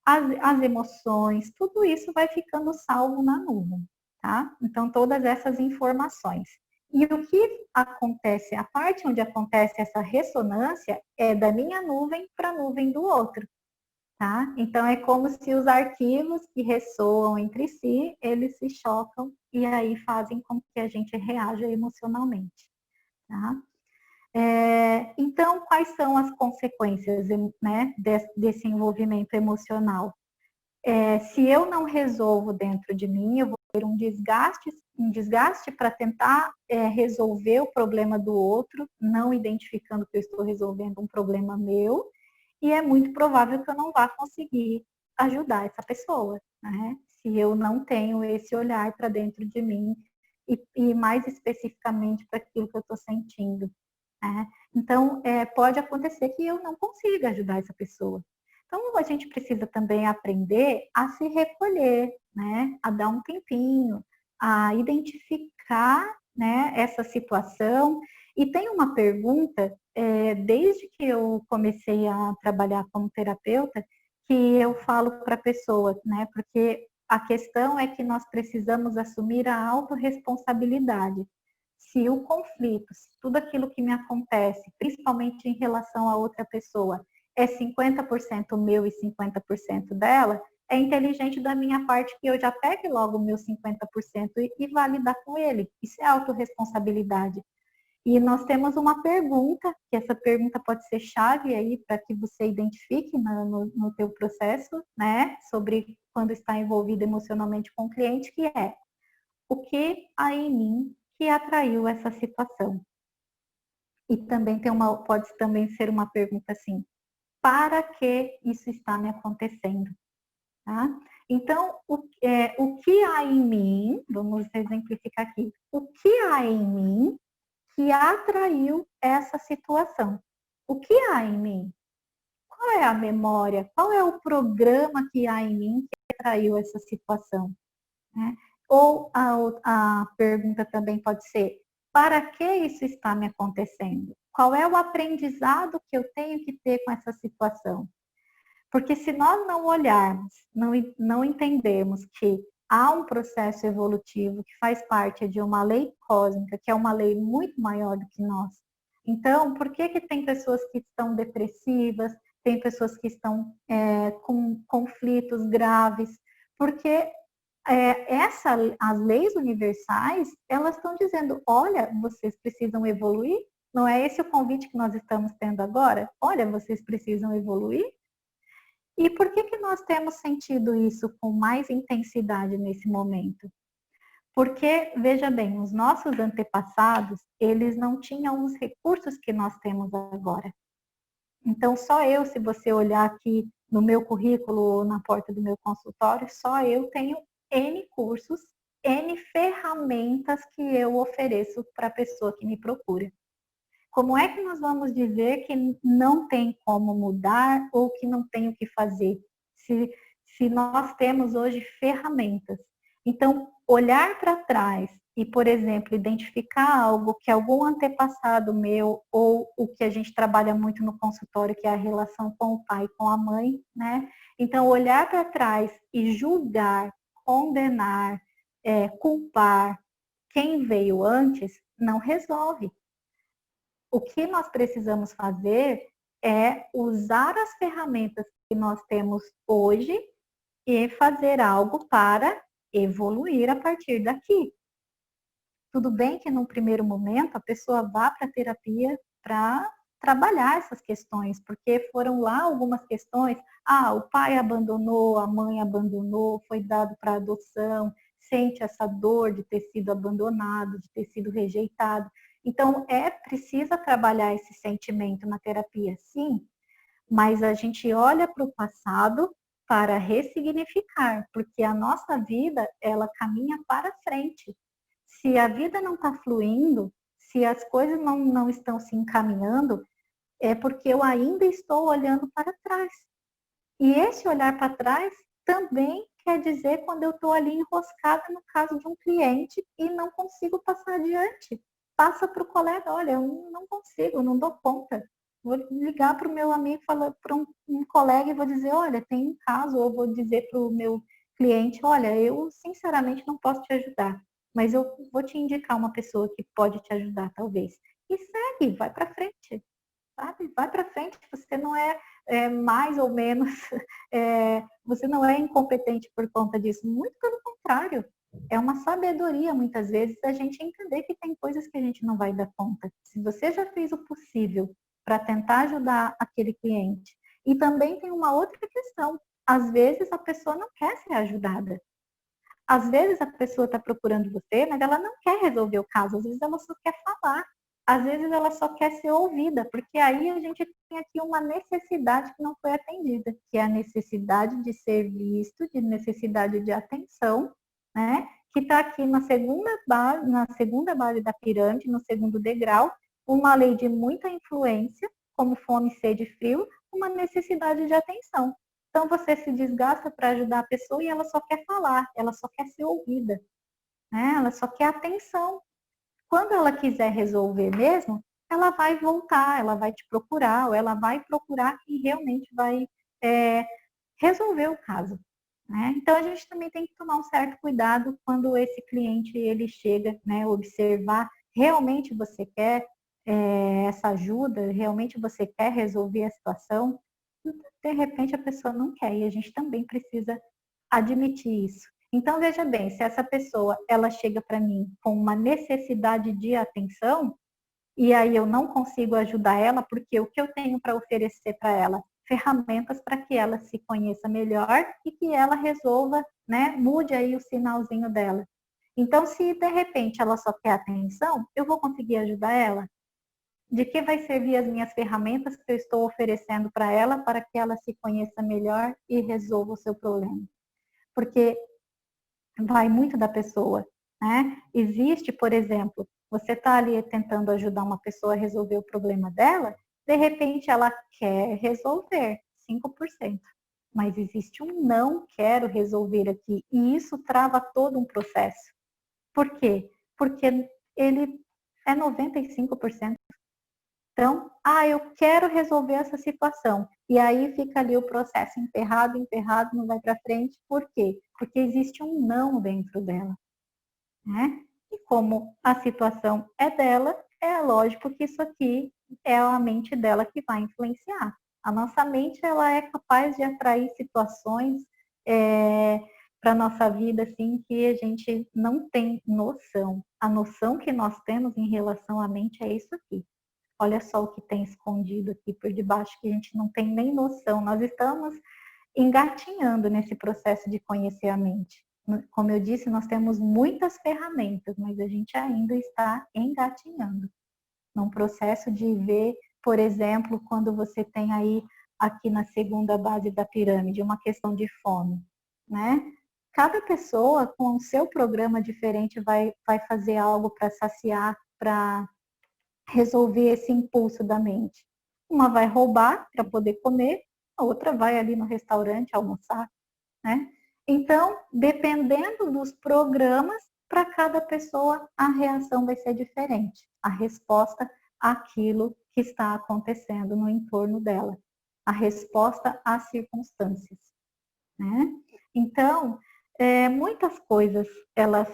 as emoções, tudo isso vai ficando salvo na nuvem, tá? Então, todas essas informações. E o que acontece, a parte onde acontece essa ressonância é da minha nuvem para a nuvem do outro, tá? Então é como se os arquivos que ressoam entre si, eles se chocam e aí fazem com que a gente reaja emocionalmente, tá? Então, quais são as consequências, né, desse envolvimento emocional? Se eu não resolvo dentro de mim, eu vou ter um desgaste para tentar resolver o problema do outro, não identificando que eu estou resolvendo um problema meu, e é muito provável que eu não vá conseguir ajudar essa pessoa, né? Se eu não tenho esse olhar para dentro de mim e mais especificamente para aquilo que eu estou sentindo, né? Então, pode acontecer que eu não consiga ajudar essa pessoa. Então, a gente precisa também aprender a se recolher, né? A dar um tempinho, a identificar, né, essa situação E tem uma pergunta, desde que eu comecei a trabalhar como terapeuta, que eu falo para a pessoa, né? Porque a questão é que nós precisamos assumir a autorresponsabilidade. Se o conflito, se tudo aquilo que me acontece, principalmente em relação a outra pessoa, é 50% meu e 50% dela, é inteligente da minha parte que eu já pegue logo o meu 50% e vá lidar com ele. Isso é autorresponsabilidade. E nós temos uma pergunta, que essa pergunta pode ser chave aí para que você identifique no teu processo, né, sobre quando está envolvido emocionalmente com o cliente, que é: o que há em mim que atraiu essa situação? E também pode também ser uma pergunta assim: para que isso está me acontecendo? Tá? Então, o que há em mim, vamos exemplificar aqui, o que há em mim que atraiu essa situação? O que há em mim? Qual é a memória? Qual é o programa que há em mim que atraiu essa situação? Né? Ou a pergunta também pode ser: para que isso está me acontecendo? Qual é o aprendizado que eu tenho que ter com essa situação? Porque se nós não olharmos, não entendermos que há um processo evolutivo que faz parte de uma lei cósmica, que é uma lei muito maior do que nós. Então, por que tem pessoas que estão depressivas, tem pessoas que estão com conflitos graves? Porque as leis universais, elas estão dizendo: olha, vocês precisam evoluir. Não é esse o convite que nós estamos tendo agora? Olha, vocês precisam evoluir. E por que nós temos sentido isso com mais intensidade nesse momento? Porque, veja bem, os nossos antepassados, eles não tinham os recursos que nós temos agora. Então, só eu, se você olhar aqui no meu currículo, na porta do meu consultório, só eu tenho N cursos, N ferramentas que eu ofereço para a pessoa que me procura. Como é que nós vamos dizer que não tem como mudar ou que não tem o que fazer, se nós temos hoje ferramentas? Então, olhar para trás e, por exemplo, identificar algo que algum antepassado meu, ou o que a gente trabalha muito no consultório, que é a relação com o pai e com a mãe, né? Então, olhar para trás e julgar, condenar, culpar quem veio antes, não resolve. O que nós precisamos fazer é usar as ferramentas que nós temos hoje e fazer algo para evoluir a partir daqui. Tudo bem que num primeiro momento a pessoa vá para a terapia para trabalhar essas questões, porque foram lá algumas questões: o pai abandonou, a mãe abandonou, foi dado para adoção, sente essa dor de ter sido abandonado, de ter sido rejeitado. Então, precisa trabalhar esse sentimento na terapia, sim, mas a gente olha para o passado para ressignificar, porque a nossa vida, ela caminha para frente. Se a vida não está fluindo, se as coisas não estão se encaminhando, é porque eu ainda estou olhando para trás. E esse olhar para trás também quer dizer quando eu estou ali enroscada no caso de um cliente e não consigo passar adiante. Passa para o colega: olha, eu não consigo, não dou conta. Vou ligar para o meu amigo, falar para um colega e vou dizer: olha, tem um caso, ou vou dizer para o meu cliente: olha, eu sinceramente não posso te ajudar, mas eu vou te indicar uma pessoa que pode te ajudar, talvez. E segue, vai para frente, sabe? Vai para frente, você não é mais ou menos, você não é incompetente por conta disso, muito pelo contrário. É uma sabedoria, muitas vezes, a gente entender que tem coisas que a gente não vai dar conta. Se você já fez o possível para tentar ajudar aquele cliente. E também tem uma outra questão: às vezes a pessoa não quer ser ajudada. Às vezes a pessoa está procurando você, mas ela não quer resolver o caso, às vezes ela só quer falar. Às vezes ela só quer ser ouvida, porque aí a gente tem aqui uma necessidade que não foi atendida, que é a necessidade de ser visto, de necessidade de atenção, né? Que está aqui na segunda base da pirâmide, no segundo degrau, uma lei de muita influência, como fome, sede e frio, uma necessidade de atenção. Então você se desgasta para ajudar a pessoa e ela só quer falar, ela só quer ser ouvida, né? Ela só quer atenção. Quando ela quiser resolver mesmo, ela vai voltar, ela vai te procurar, ou ela vai procurar quem realmente vai resolver o caso. Né? Então, a gente também tem que tomar um certo cuidado quando esse cliente ele chega, né, observar, realmente você quer essa ajuda, realmente você quer resolver a situação, de repente a pessoa não quer, e a gente também precisa admitir isso. Então, veja bem, se essa pessoa ela chega para mim com uma necessidade de atenção, e aí eu não consigo ajudar ela, porque o que eu tenho para oferecer para ela? Ferramentas para que ela se conheça melhor e que ela resolva, né, mude aí o sinalzinho dela. Então, se de repente ela só quer atenção, eu vou conseguir ajudar ela? De que vai servir as minhas ferramentas que eu estou oferecendo para ela para que ela se conheça melhor e resolva o seu problema? Porque vai muito da pessoa, né? Existe, por exemplo, você está ali tentando ajudar uma pessoa a resolver o problema dela, de repente ela quer resolver 5%, mas existe um não quero resolver aqui, e isso trava todo um processo. Por quê? Porque ele é 95%. Então, eu quero resolver essa situação. E aí fica ali o processo emperrado, emperrado, não vai para frente. Por quê? Porque existe um não dentro dela, né? E como a situação é dela, é lógico que isso aqui é a mente dela que vai influenciar. A nossa mente, ela é capaz de atrair situações para a nossa vida, assim, que a gente não tem noção. A noção que nós temos em relação à mente é isso aqui. Olha só o que tem escondido aqui por debaixo, que a gente não tem nem noção. Nós estamos engatinhando nesse processo de conhecer a mente. Como eu disse, nós temos muitas ferramentas, mas a gente ainda está engatinhando num processo de ver, por exemplo, quando você tem aí aqui na segunda base da pirâmide uma questão de fome, né? Cada pessoa com o seu programa diferente vai fazer algo para saciar, para resolver esse impulso da mente. Uma vai roubar para poder comer, a outra vai ali no restaurante almoçar, né? Então, dependendo dos programas, para cada pessoa a reação vai ser diferente, a resposta àquilo que está acontecendo no entorno dela, a resposta às circunstâncias, né? Então, muitas coisas elas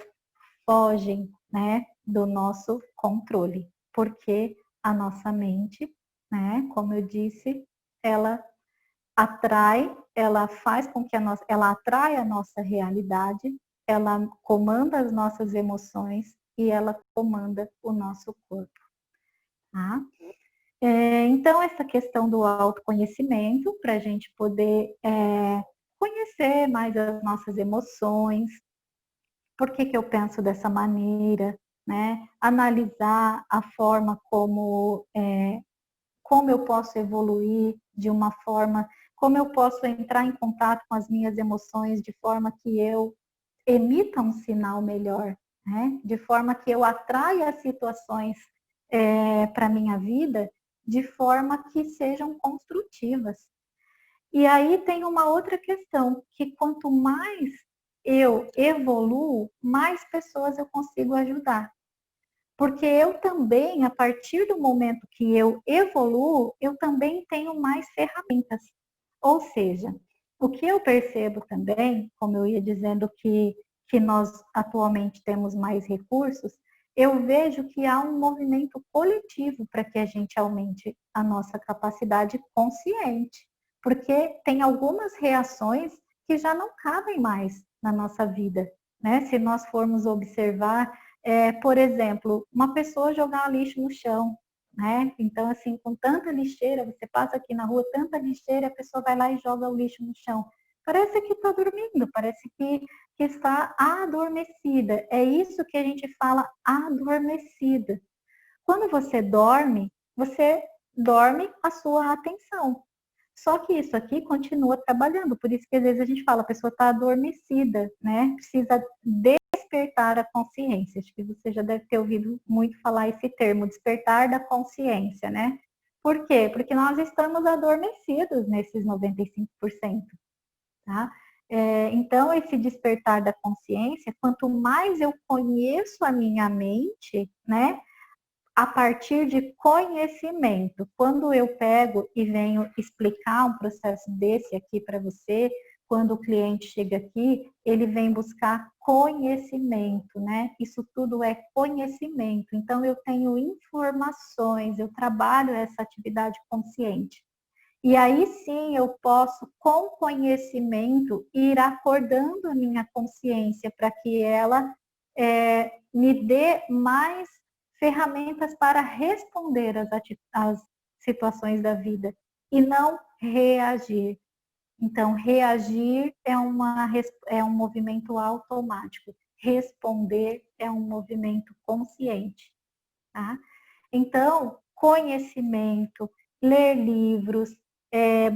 fogem, né, do nosso controle, porque a nossa mente, né, como eu disse, ela atrai, ela faz com que ela atrai a nossa realidade, ela comanda as nossas emoções e ela comanda o nosso corpo, tá? Então, essa questão do autoconhecimento, para a gente poder conhecer mais as nossas emoções, por que eu penso dessa maneira, né? Analisar a forma como eu posso evoluir de uma forma, como eu posso entrar em contato com as minhas emoções de forma que eu emita um sinal melhor, né? De forma que eu atraia situações para a minha vida de forma que sejam construtivas. E aí tem uma outra questão, que quanto mais eu evoluo, mais pessoas eu consigo ajudar. Porque eu também, a partir do momento que eu evoluo, eu também tenho mais ferramentas. Ou seja, o que eu percebo também, como eu ia dizendo que nós atualmente temos mais recursos, eu vejo que há um movimento coletivo para que a gente aumente a nossa capacidade consciente. Porque tem algumas reações que já não cabem mais na nossa vida, né? Se nós formos observar, por exemplo, uma pessoa jogar lixo no chão, né? Então, assim, com tanta lixeira, você passa aqui na rua, tanta lixeira, a pessoa vai lá e joga o lixo no chão. Parece que está dormindo, parece que está adormecida. É isso que a gente fala, adormecida. Quando você dorme a sua atenção. Só que isso aqui continua trabalhando, por isso que às vezes a gente fala, a pessoa está adormecida, né? Precisa despertar a consciência. Acho que você já deve ter ouvido muito falar esse termo, despertar da consciência, né? Por quê? Porque nós estamos adormecidos nesses 95%, tá? Então, esse despertar da consciência, quanto mais eu conheço a minha mente, né? a partir de conhecimento. Quando eu pego e venho explicar um processo desse aqui para você, quando o cliente chega aqui, ele vem buscar conhecimento, né? Isso tudo é conhecimento. Então, eu tenho informações, eu trabalho essa atividade consciente. E aí sim eu posso, com conhecimento, ir acordando a minha consciência para que ela me dê mais ferramentas para responder às situações da vida e não reagir. Então, reagir é um movimento automático. Responder é um movimento consciente. Tá? Então, conhecimento, ler livros,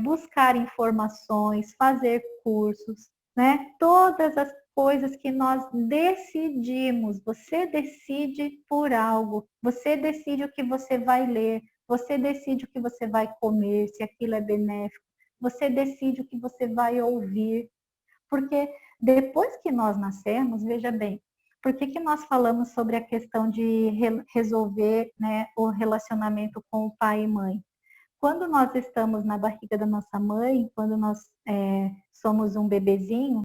buscar informações, fazer cursos, né? Todas as coisas que nós decidimos. Você decide por algo, você decide o que você vai ler, você decide o que você vai comer, se aquilo é benéfico, você decide o que você vai ouvir. Porque depois que nós nascemos, veja bem, por que nós falamos sobre a questão de resolver, né, o relacionamento com o pai e mãe? Quando nós estamos na barriga da nossa mãe, quando nós somos um bebezinho,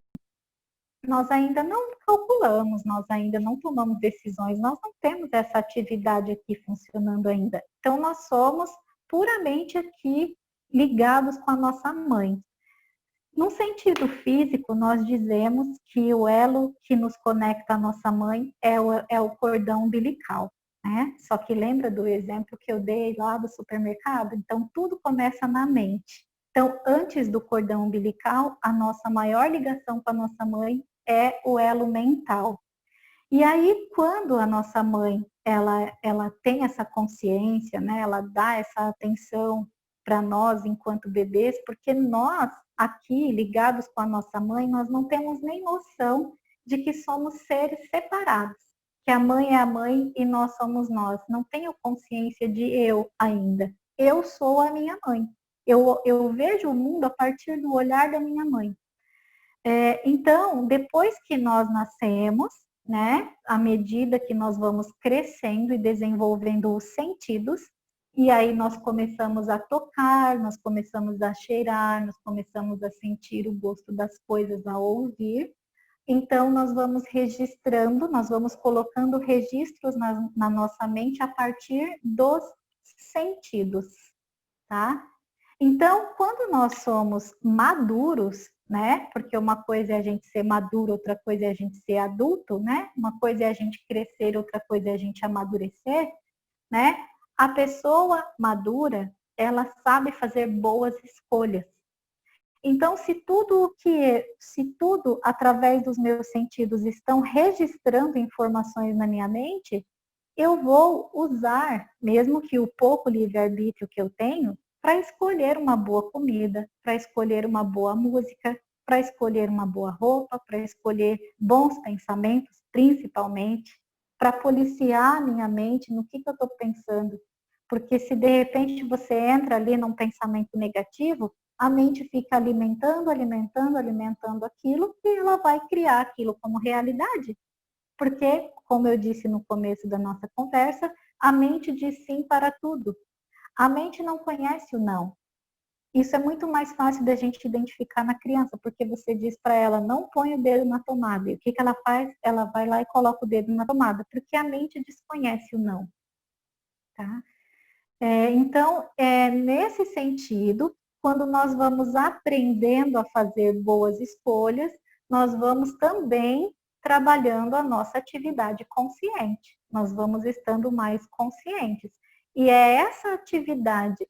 nós ainda não calculamos, nós ainda não tomamos decisões, nós não temos essa atividade aqui funcionando ainda. Então, nós somos puramente aqui ligados com a nossa mãe. No sentido físico, nós dizemos que o elo que nos conecta à nossa mãe é o cordão umbilical, né? Só que lembra do exemplo que eu dei lá do supermercado? Então, tudo começa na mente. Então, antes do cordão umbilical, a nossa maior ligação com a nossa mãe é o elo mental. E aí, quando a nossa mãe, ela tem essa consciência, né? Ela dá essa atenção para nós enquanto bebês, porque nós aqui, ligados com a nossa mãe, nós não temos nem noção de que somos seres separados, que a mãe é a mãe e nós somos nós. Não tenho consciência de eu ainda. Eu sou a minha mãe. Eu vejo o mundo a partir do olhar da minha mãe. Então, depois que nós nascemos, né, à medida que nós vamos crescendo e desenvolvendo os sentidos, e aí nós começamos a tocar, nós começamos a cheirar, nós começamos a sentir o gosto das coisas, a ouvir. Então, nós vamos registrando, nós vamos colocando registros na nossa mente a partir dos sentidos, tá? Então, quando nós somos maduros, né? Porque uma coisa é a gente ser maduro, outra coisa é a gente ser adulto, né? Uma coisa é a gente crescer, outra coisa é a gente amadurecer, né? A pessoa madura, ela sabe fazer boas escolhas. Então, se tudo através dos meus sentidos estão registrando informações na minha mente, eu vou usar, mesmo que o pouco livre-arbítrio que eu tenho, para escolher uma boa comida, para escolher uma boa música, para escolher uma boa roupa, para escolher bons pensamentos, principalmente, para policiar a minha mente no que eu estou pensando. Porque se de repente você entra ali num pensamento negativo, a mente fica alimentando, alimentando, alimentando aquilo e ela vai criar aquilo como realidade. Porque, como eu disse no começo da nossa conversa, a mente diz sim para tudo. A mente não conhece o não. Isso é muito mais fácil da gente identificar na criança, porque você diz para ela, não põe o dedo na tomada. E o que ela faz? Ela vai lá e coloca o dedo na tomada, porque a mente desconhece o não. Tá? Então, nesse sentido, quando nós vamos aprendendo a fazer boas escolhas, nós vamos também trabalhando a nossa atividade consciente. Nós vamos estando mais conscientes. E é essa atividade,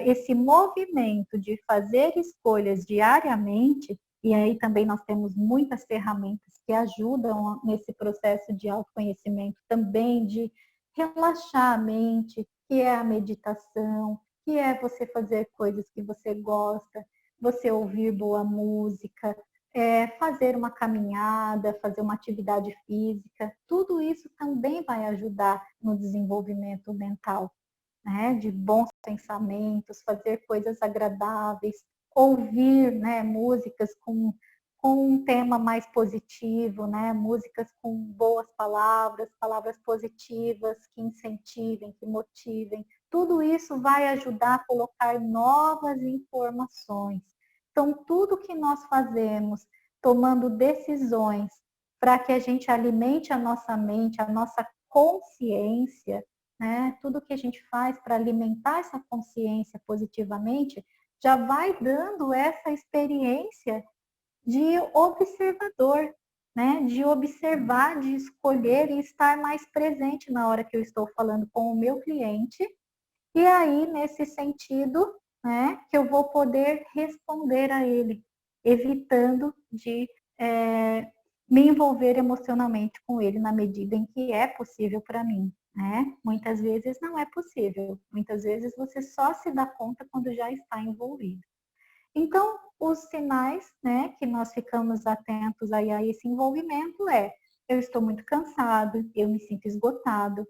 esse movimento de fazer escolhas diariamente, e aí também nós temos muitas ferramentas que ajudam nesse processo de autoconhecimento também, de relaxar a mente, que é a meditação, que é você fazer coisas que você gosta, você ouvir boa música, fazer uma caminhada, fazer uma atividade física, tudo isso também vai ajudar no desenvolvimento mental, né? De bons pensamentos, fazer coisas agradáveis, ouvir, né, músicas com com um tema mais positivo, né? Músicas com boas palavras, palavras positivas que incentivem, que motivem. Tudo isso vai ajudar a colocar novas informações. Então, tudo que nós fazemos, tomando decisões para que a gente alimente a nossa mente, a nossa consciência, né? Tudo que a gente faz para alimentar essa consciência positivamente, já vai dando essa experiência de observador, né? De observar, de escolher e estar mais presente na hora que eu estou falando com o meu cliente. E aí, nesse sentido, né, que eu vou poder responder a ele, evitando de me envolver emocionalmente com ele na medida em que é possível para mim. Né? Muitas vezes não é possível, muitas vezes você só se dá conta quando já está envolvido. Então, os sinais, né, que nós ficamos atentos aí a esse envolvimento eu estou muito cansado, eu me sinto esgotado.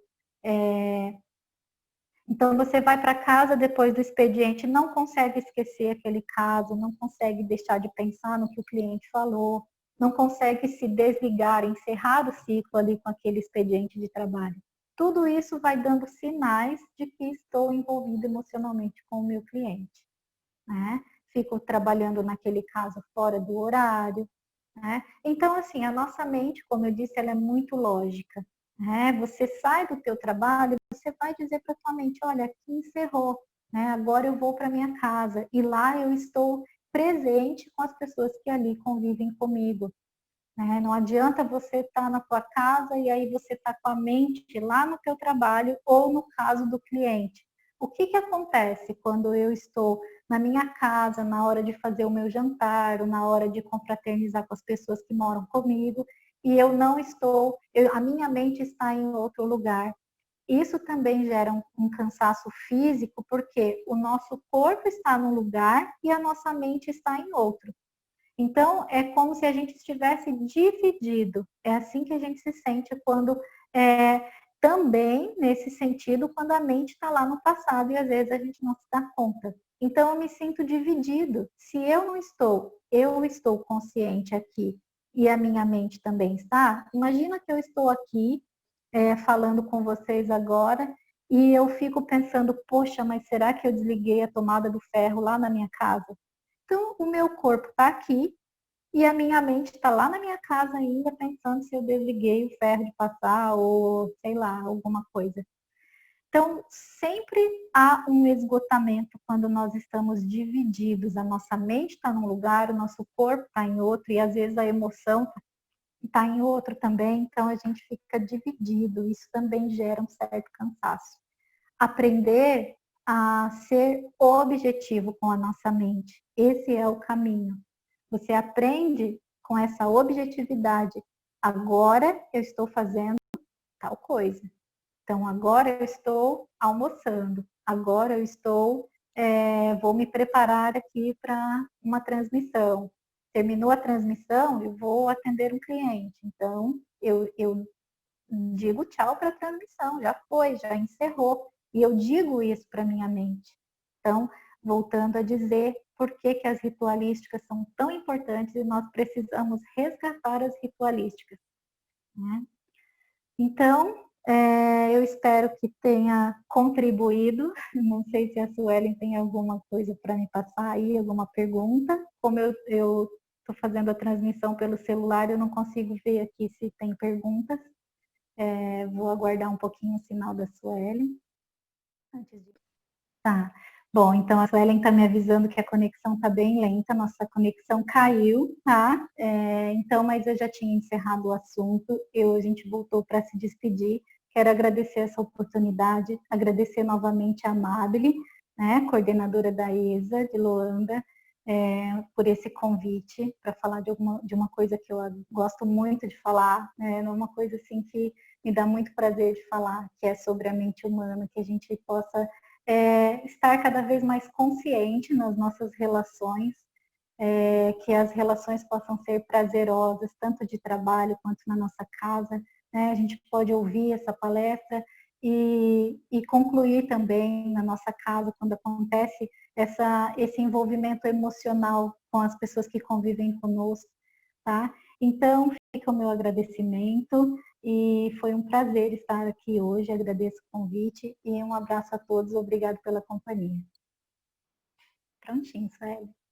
Então, você vai para casa depois do expediente, não consegue esquecer aquele caso, não consegue deixar de pensar no que o cliente falou, não consegue se desligar, encerrar o ciclo ali com aquele expediente de trabalho. Tudo isso vai dando sinais de que estou envolvido emocionalmente com o meu cliente. Né? Fico trabalhando naquele caso fora do horário. Né? Então, assim, a nossa mente, como eu disse, ela é muito lógica. Né? Você sai do teu trabalho, você vai dizer para tua mente, olha, aqui encerrou, né? Agora eu vou para minha casa e lá eu estou presente com as pessoas que ali convivem comigo. Né? Não adianta você estar na tua casa e aí você está com a mente lá no teu trabalho ou no caso do cliente. O que que quando eu estou na minha casa, na hora de fazer o meu jantar, ou na hora de confraternizar com as pessoas que moram comigo, e eu não estou, a minha mente está em outro lugar. Isso também gera um cansaço físico, porque o nosso corpo está num lugar e a nossa mente está em outro. Então, é como se a gente estivesse dividido. É assim que a gente se sente quando, também nesse sentido, quando a mente está lá no passado e às vezes a gente não se dá conta. Então, eu me sinto dividido. Se eu não estou, eu estou consciente aqui e a minha mente também está, imagina que eu estou aqui falando com vocês agora e eu fico pensando, poxa, mas será que eu desliguei a tomada do ferro lá na minha casa? Então, o meu corpo está aqui e a minha mente está lá na minha casa ainda pensando se eu desliguei o ferro de passar ou, sei lá, alguma coisa. Então, sempre há um esgotamento quando nós estamos divididos. A nossa mente está num lugar, o nosso corpo está em outro e às vezes a emoção está em outro também. Então, a gente fica dividido. Isso também gera um certo cansaço. Aprender a ser objetivo com a nossa mente. Esse é o caminho. Você aprende com essa objetividade. Agora eu estou fazendo tal coisa. Então, agora eu estou almoçando. Agora eu estou, vou me preparar aqui para uma transmissão. Terminou a transmissão, eu vou atender um cliente. Então, eu digo tchau para a transmissão, já foi, já encerrou. E eu digo isso para minha mente. Então, voltando a dizer por que, que as ritualísticas são tão importantes e nós precisamos resgatar as ritualísticas. Né? Então, eu espero que tenha contribuído. Não sei se a Suelen tem alguma coisa para me passar aí, alguma pergunta. Como eu estou fazendo a transmissão pelo celular, eu não consigo ver aqui se tem perguntas. Vou aguardar um pouquinho o sinal da Suelen. Antes de... Tá. Bom, então a Suelen está me avisando que a conexão está bem lenta, nossa conexão caiu, tá? Então, mas eu já tinha encerrado o assunto, a gente voltou para se despedir. Quero agradecer essa oportunidade, agradecer novamente a Amabile, né, coordenadora da ESA de Loanda, por esse convite para falar de uma coisa que eu gosto muito de falar, né, uma coisa assim que me dá muito prazer de falar, que é sobre a mente humana, que a gente possa estar cada vez mais consciente nas nossas relações, que as relações possam ser prazerosas, tanto de trabalho quanto na nossa casa. Né? A gente pode ouvir essa palestra e concluir também na nossa casa, quando acontece esse envolvimento emocional com as pessoas que convivem conosco. tá? Então, fica o meu agradecimento e foi um prazer estar aqui hoje, agradeço o convite e um abraço a todos, obrigado pela companhia. Prontinho, Sueli.